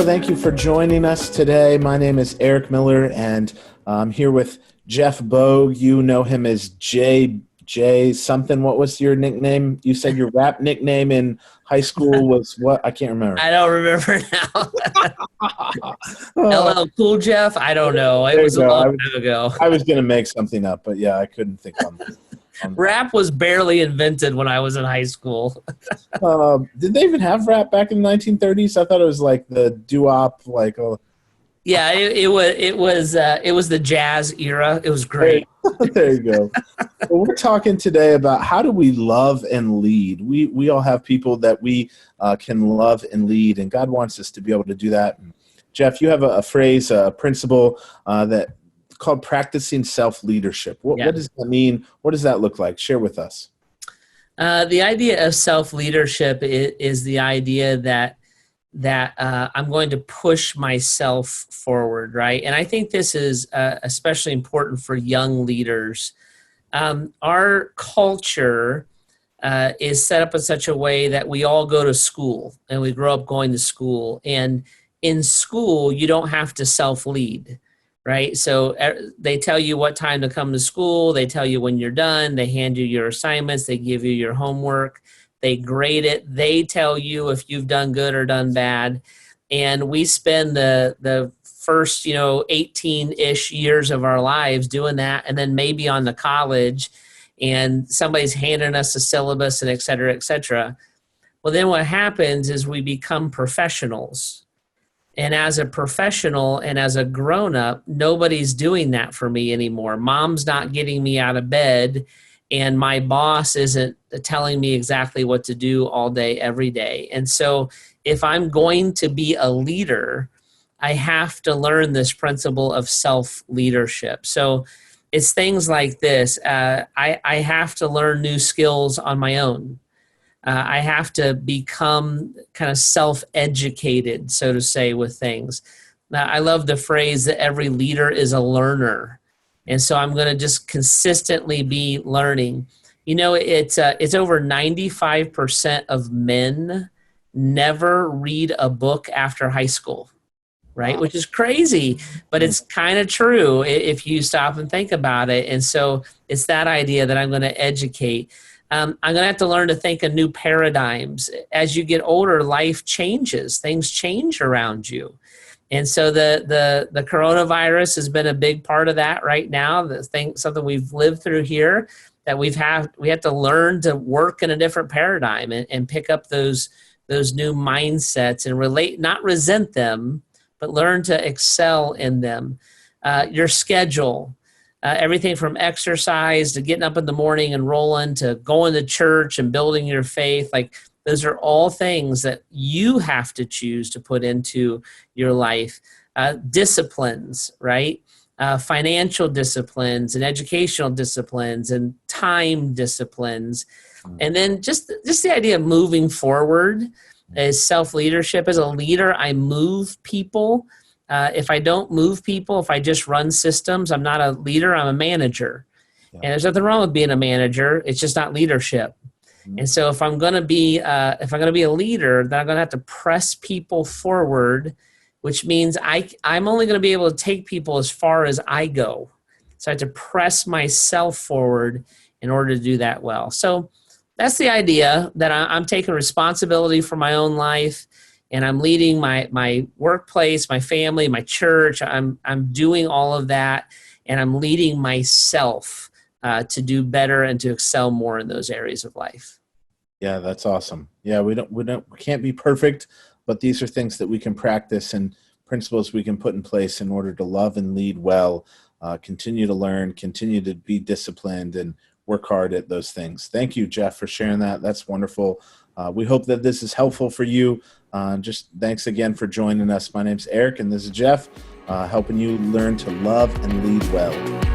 Thank you for joining us today. My name is Eric Miller, and I'm here with Jeff Bogue. You know him as J something. What was your nickname? You said your rap nickname in high school was what? I can't remember. I don't remember now. LL Cool Jeff? I don't know. It was a long time ago. I was going to make something up, but yeah, I couldn't think on Rap was barely invented when I was in high school. Did they even have rap back in the 1930s? I thought it was like the doo-wop, like. Yeah, it was the jazz era. It was great. There you go. Well, we're talking today about how do we love and lead. We all have people that we can love and lead, and God wants us to be able to do that. And Jeff, you have a phrase, a principle that called practicing self-leadership. What does that mean? What does that look like? Share with us. The idea of self-leadership is the idea that I'm going to push myself forward, right? And I think this is especially important for young leaders. Our culture is set up in such a way that we all go to school and we grow up going to school. And in school, you don't have to self-lead, right? So they tell you what time to come to school. They tell you when you're done. They hand you your assignments. They give you your homework. They grade it. They tell you if you've done good or done bad. And we spend the first, 18-ish years of our lives doing that. And then maybe on to college and somebody's handing us a syllabus and et cetera, et cetera. Well, then what happens is we become professionals. And as a professional and as a grown-up, nobody's doing that for me anymore. Mom's not getting me out of bed, and my boss isn't telling me exactly what to do all day, every day. And so if I'm going to be a leader, I have to learn this principle of self-leadership. So it's things like this. I have to learn new skills on my own. I have to become kind of self-educated, so to say, with things. Now, I love the phrase that every leader is a learner. And so I'm going to just consistently be learning. It's over 95% of men never read a book after high school, right? Wow. Which is crazy, but it's kind of true if you stop and think about it. And so it's that idea that I'm going to educate. I'm going to have to learn to think in new paradigms. As you get older, life changes. Things change around you. And so the coronavirus has been a big part of that right now. Something we've lived through here, that we have to learn to work in a different paradigm and pick up those new mindsets and not resent them, but learn to excel in them. Your schedule. Everything from exercise to getting up in the morning and rolling to going to church and building your faith. Like, those are all things that you have to choose to put into your life. Disciplines, right? Financial disciplines and educational disciplines and time disciplines. And then just the idea of moving forward is self-leadership. As a leader, I move people. If I don't move people, if I just run systems, I'm not a leader, I'm a manager. Yeah. And there's nothing wrong with being a manager. It's just not leadership. Mm-hmm. And so if I'm going to be a leader, then I'm going to have to press people forward, which means I'm only going to be able to take people as far as I go. So I have to press myself forward in order to do that well. So that's the idea, that I'm taking responsibility for my own life. And I'm leading my workplace, my family, my church. I'm doing all of that, and I'm leading myself to do better and to excel more in those areas of life. Yeah, that's awesome. Yeah, we can't be perfect, but these are things that we can practice and principles we can put in place in order to love and lead well, continue to learn, continue to be disciplined, and work hard at those things. Thank you, Jeff, for sharing that. That's wonderful. We hope that this is helpful for you. Just thanks again for joining us. My name's Eric, and this is Jeff, helping you learn to love and lead well.